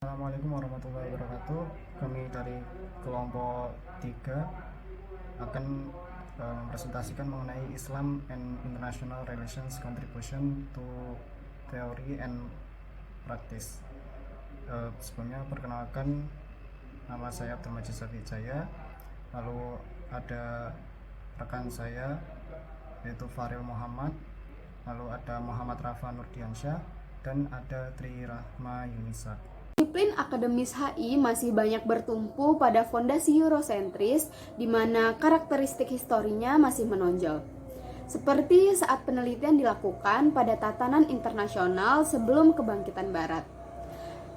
Assalamualaikum warahmatullahi wabarakatuh. Kami dari kelompok 3 akan mempresentasikan mengenai Islam and International Relations Contribution to Theory and Practice. Sebelumnya perkenalkan, nama saya Abdul Majid Safiejaya. Lalu ada rekan saya yaitu Faril Muhammad, lalu ada Muhammad Rafa Nurdiansyah, dan ada Tri Rahma Yunisa. Disiplin akademis HI masih banyak bertumpu pada fondasi Eurosentris, di mana karakteristik historinya masih menonjol. Seperti saat penelitian dilakukan pada tatanan internasional sebelum kebangkitan Barat.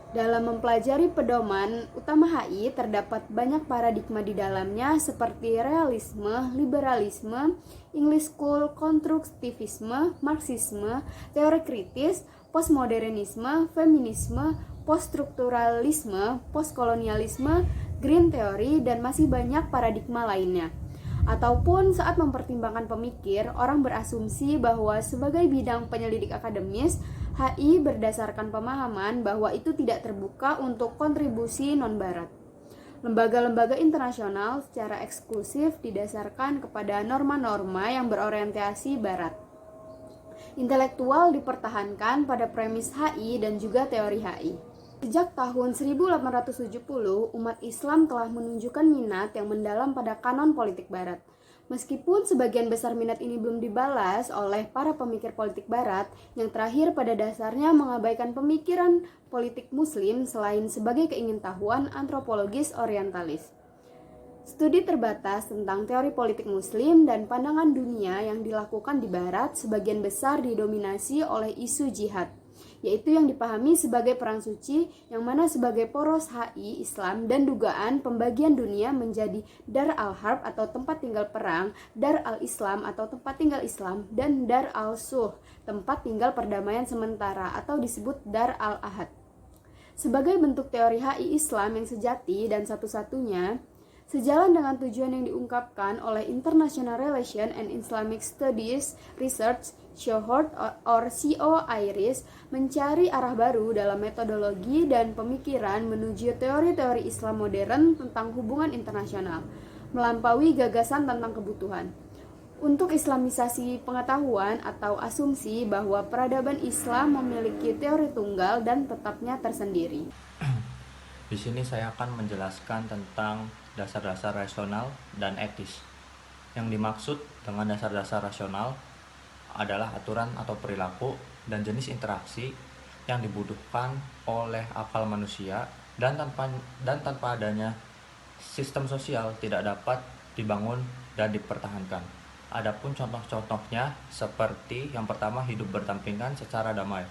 Dalam mempelajari pedoman utama HI, terdapat banyak paradigma di dalamnya seperti realisme, liberalisme, English School, konstruktivisme, marxisme, teori kritis, postmodernisme, feminisme, poststrukturalisme, postkolonialisme, green theory, dan masih banyak paradigma lainnya. Ataupun saat mempertimbangkan pemikir, orang berasumsi bahwa sebagai bidang penyelidik akademis, HI berdasarkan pemahaman bahwa itu tidak terbuka untuk kontribusi non-barat. Lembaga-lembaga internasional secara eksklusif didasarkan kepada norma-norma yang berorientasi barat. Intelektual dipertahankan pada premis HI dan juga teori HI. Sejak tahun 1870, umat Islam telah menunjukkan minat yang mendalam pada kanon politik barat. Meskipun sebagian besar minat ini belum dibalas oleh para pemikir politik barat, yang terakhir pada dasarnya mengabaikan pemikiran politik muslim selain sebagai keingintahuan antropologis orientalis. Studi terbatas tentang teori politik muslim dan pandangan dunia yang dilakukan di barat sebagian besar didominasi oleh isu jihad, yaitu yang dipahami sebagai perang suci, yang mana sebagai poros HI Islam dan dugaan pembagian dunia menjadi Dar al-Harb atau tempat tinggal perang, Dar al-Islam atau tempat tinggal Islam, dan Dar al-Suh, tempat tinggal perdamaian sementara atau disebut Dar al-Ahad. Sebagai bentuk teori HI Islam yang sejati dan satu-satunya, sejalan dengan tujuan yang diungkapkan oleh International Relations and Islamic Studies Research, short or COIRIS, mencari arah baru dalam metodologi dan pemikiran menuju teori-teori Islam modern tentang hubungan internasional, melampaui gagasan tentang kebutuhan. Untuk islamisasi pengetahuan atau asumsi bahwa peradaban Islam memiliki teori tunggal dan tetapnya tersendiri. Di sini saya akan menjelaskan tentang dasar-dasar rasional dan etis. Yang dimaksud dengan dasar-dasar rasional adalah aturan atau perilaku dan jenis interaksi yang dibutuhkan oleh akal manusia dan tanpa adanya sistem sosial tidak dapat dibangun dan dipertahankan. Adapun contoh-contohnya seperti yang pertama, hidup berdampingan secara damai.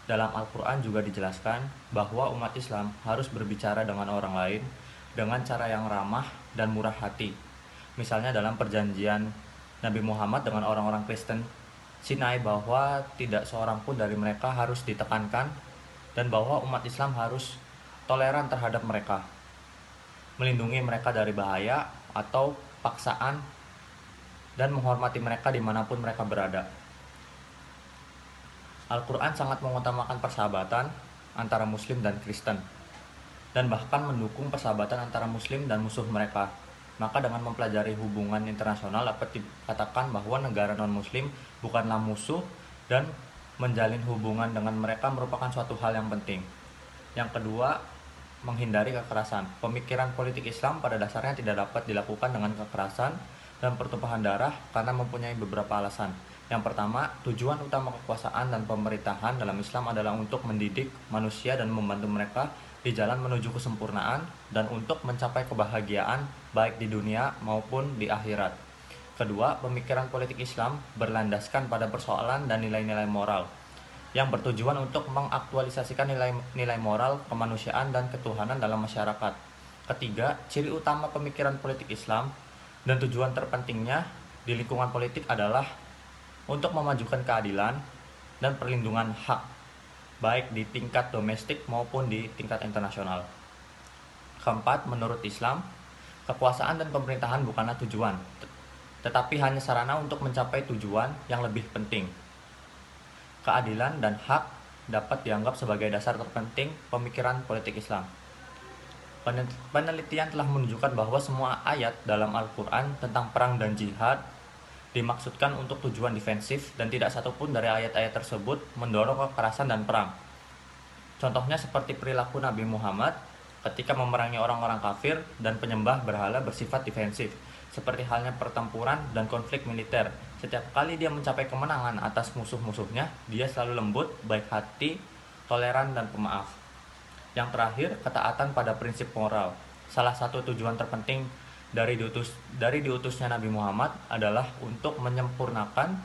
Dalam Al-Quran juga dijelaskan bahwa umat Islam harus berbicara dengan orang lain dengan cara yang ramah dan murah hati. Misalnya dalam perjanjian Nabi Muhammad dengan orang-orang Kristen Sinai, bahwa tidak seorang pun dari mereka harus ditekankan dan bahwa umat Islam harus toleran terhadap mereka, melindungi mereka dari bahaya atau paksaan, dan menghormati mereka dimanapun mereka berada. Al-Quran sangat mengutamakan persahabatan antara Muslim dan Kristen, dan bahkan mendukung persahabatan antara Muslim dan musuh mereka. Maka dengan mempelajari hubungan internasional dapat dikatakan bahwa negara non-Muslim bukanlah musuh, dan menjalin hubungan dengan mereka merupakan suatu hal yang penting. Yang kedua, menghindari kekerasan. Pemikiran politik Islam pada dasarnya tidak dapat dilakukan dengan kekerasan dan pertumpahan darah karena mempunyai beberapa alasan. Yang pertama, tujuan utama kekuasaan dan pemerintahan dalam Islam adalah untuk mendidik manusia dan membantu mereka di jalan menuju kesempurnaan dan untuk mencapai kebahagiaan baik di dunia maupun di akhirat. Kedua, pemikiran politik Islam berlandaskan pada persoalan dan nilai-nilai moral yang bertujuan untuk mengaktualisasikan nilai moral, kemanusiaan, dan ketuhanan dalam masyarakat. Ketiga, ciri utama pemikiran politik Islam dan tujuan terpentingnya di lingkungan politik adalah untuk memajukan keadilan dan perlindungan hak, baik di tingkat domestik maupun di tingkat internasional. Keempat, menurut Islam, kekuasaan dan pemerintahan bukanlah tujuan, tetapi hanya sarana untuk mencapai tujuan yang lebih penting. Keadilan dan hak dapat dianggap sebagai dasar terpenting pemikiran politik Islam. Penelitian telah menunjukkan bahwa semua ayat dalam Al-Quran tentang perang dan jihad dimaksudkan untuk tujuan defensif dan tidak satupun dari ayat-ayat tersebut mendorong kekerasan dan perang. Contohnya seperti perilaku Nabi Muhammad ketika memerangi orang-orang kafir dan penyembah berhala bersifat defensif, seperti halnya pertempuran dan konflik militer. Setiap kali dia mencapai kemenangan atas musuh-musuhnya, dia selalu lembut, baik hati, toleran, dan pemaaf. Yang terakhir, ketaatan pada prinsip moral. Salah satu tujuan terpenting dari diutusnya Nabi Muhammad adalah untuk menyempurnakan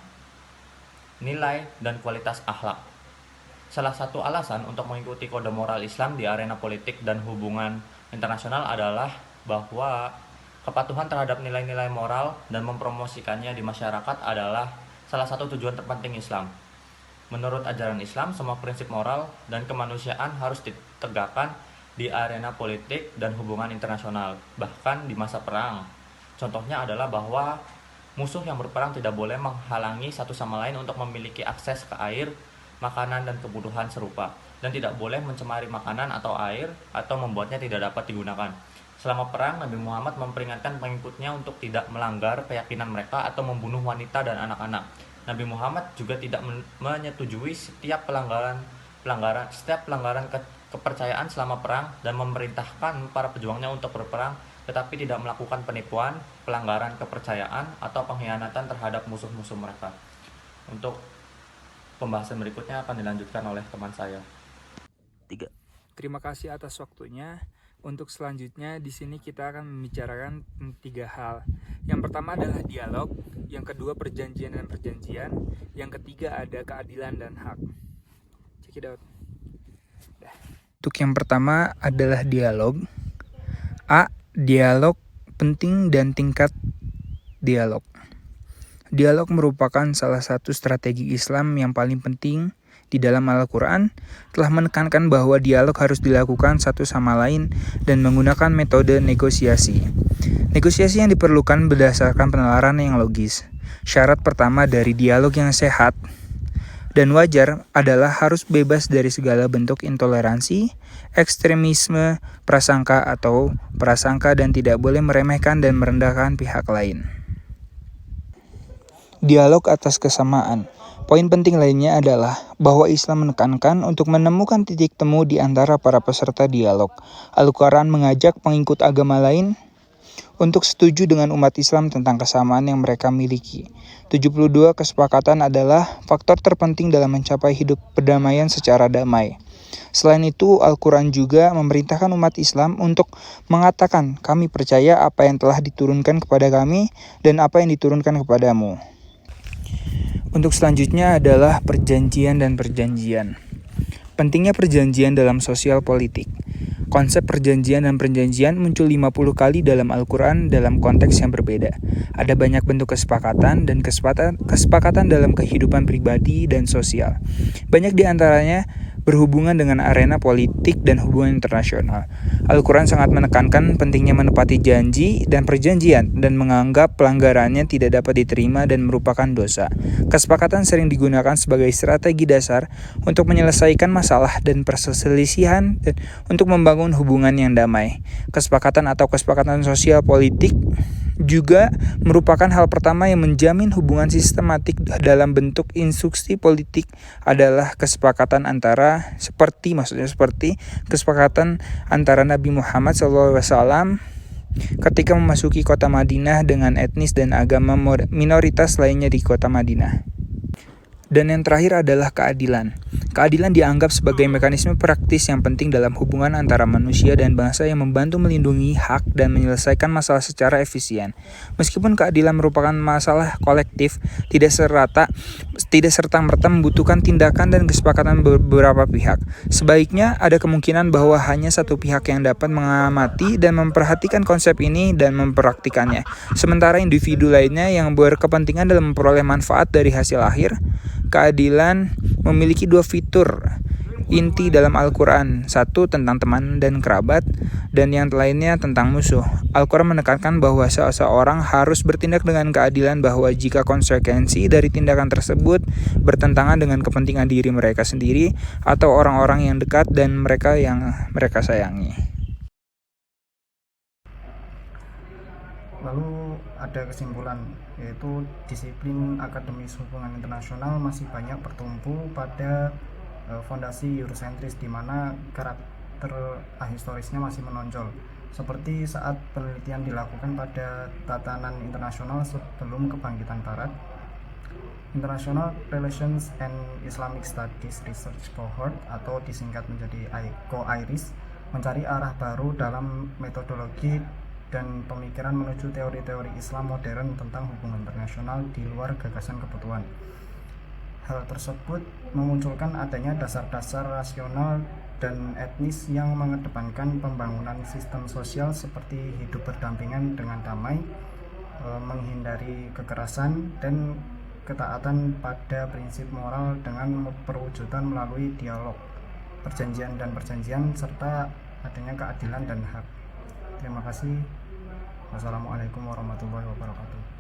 nilai dan kualitas akhlak. Salah satu alasan untuk mengikuti kode moral Islam di arena politik dan hubungan internasional adalah bahwa kepatuhan terhadap nilai-nilai moral dan mempromosikannya di masyarakat adalah salah satu tujuan terpenting Islam. Menurut ajaran Islam, semua prinsip moral dan kemanusiaan harus ditegakkan di arena politik dan hubungan internasional, bahkan di masa perang. Contohnya adalah bahwa musuh yang berperang tidak boleh menghalangi satu sama lain untuk memiliki akses ke air, makanan, dan kebutuhan serupa, dan tidak boleh mencemari makanan atau air atau membuatnya tidak dapat digunakan. Selama perang, Nabi Muhammad memperingatkan pengikutnya untuk tidak melanggar keyakinan mereka atau membunuh wanita dan anak-anak. Nabi Muhammad juga tidak menyetujui setiap pelanggaran kepercayaan selama perang dan memerintahkan para pejuangnya untuk berperang, tetapi tidak melakukan penipuan, pelanggaran kepercayaan, atau pengkhianatan terhadap musuh-musuh mereka. Untuk pembahasan berikutnya akan dilanjutkan oleh teman saya. Terima kasih atas waktunya. Untuk selanjutnya di sini kita akan membicarakan 3 hal. Yang pertama adalah dialog, yang kedua perjanjian dan perjanjian, yang ketiga ada keadilan dan hak. Check it out. Untuk yang pertama adalah dialog. A. Dialog penting dan tingkat dialog. Dialog merupakan salah satu strategi Islam yang paling penting di dalam Al-Quran, telah menekankan bahwa dialog harus dilakukan satu sama lain dan menggunakan metode negosiasi. Negosiasi yang diperlukan berdasarkan penalaran yang logis. Syarat pertama dari dialog yang sehat dan wajar adalah harus bebas dari segala bentuk intoleransi, ekstremisme, prasangka dan tidak boleh meremehkan dan merendahkan pihak lain. Dialog atas kesamaan. Poin penting lainnya adalah bahwa Islam menekankan untuk menemukan titik temu di antara para peserta dialog. Al-Quran mengajak pengikut agama lain untuk setuju dengan umat Islam tentang kesamaan yang mereka miliki. 72 kesepakatan adalah faktor terpenting dalam mencapai hidup perdamaian secara damai. Selain itu, Al-Quran juga memerintahkan umat Islam untuk mengatakan, "Kami percaya apa yang telah diturunkan kepada kami dan apa yang diturunkan kepadamu." Untuk selanjutnya adalah perjanjian dan perjanjian. Pentingnya perjanjian dalam sosial politik. Konsep perjanjian dan perjanjian muncul 50 kali dalam Al-Quran dalam konteks yang berbeda. Ada banyak bentuk kesepakatan dan kesepakatan dalam kehidupan pribadi dan sosial. Banyak di antaranya berhubungan dengan arena politik dan hubungan internasional. Al-Quran sangat menekankan pentingnya menepati janji dan perjanjian dan menganggap pelanggarannya tidak dapat diterima dan merupakan dosa. Kesepakatan sering digunakan sebagai strategi dasar untuk menyelesaikan masalah dan perselisihan dan untuk membangun hubungan yang damai. Kesepakatan atau kesepakatan sosial politik juga merupakan hal pertama yang menjamin hubungan sistematik dalam bentuk instruksi politik adalah kesepakatan seperti kesepakatan antara Nabi Muhammad SAW ketika memasuki kota Madinah dengan etnis dan agama minoritas lainnya di kota Madinah. Dan yang terakhir adalah keadilan. Keadilan dianggap sebagai mekanisme praktis yang penting dalam hubungan antara manusia dan bangsa yang membantu melindungi hak dan menyelesaikan masalah secara efisien. Meskipun keadilan merupakan masalah kolektif, tidak serta-merta membutuhkan tindakan dan kesepakatan beberapa pihak. Sebaiknya ada kemungkinan bahwa hanya satu pihak yang dapat mengamati dan memperhatikan konsep ini dan mempraktikannya. Sementara individu lainnya yang berkepentingan dalam memperoleh manfaat dari hasil akhir. Keadilan memiliki 2 fitur, inti dalam Al-Quran. Satu tentang teman dan kerabat, dan yang lainnya tentang musuh. Al-Quran menekankan bahwa seseorang harus bertindak dengan keadilan, bahwa jika konsekuensi dari tindakan tersebut bertentangan dengan kepentingan diri mereka sendiri atau orang-orang yang dekat dan mereka yang mereka sayangi. Lalu ada kesimpulan, yaitu disiplin akademis hubungan internasional masih banyak bertumpu pada fondasi Eurosentris, di mana karakter ahistorisnya masih menonjol, seperti saat penelitian dilakukan pada tatanan internasional sebelum kebangkitan Barat. International Relations and Islamic Studies Research Cohort atau disingkat menjadi COIRIS mencari arah baru dalam metodologi dan pemikiran menuju teori-teori Islam modern tentang hubungan internasional di luar gagasan kebutuhan. Hal tersebut memunculkan adanya dasar-dasar rasional dan etnis yang mengedepankan pembangunan sistem sosial seperti hidup berdampingan dengan damai, menghindari kekerasan, dan ketaatan pada prinsip moral dengan perwujudan melalui dialog, perjanjian, serta adanya keadilan dan hak. Terima kasih. Wassalamualaikum warahmatullahi wabarakatuh.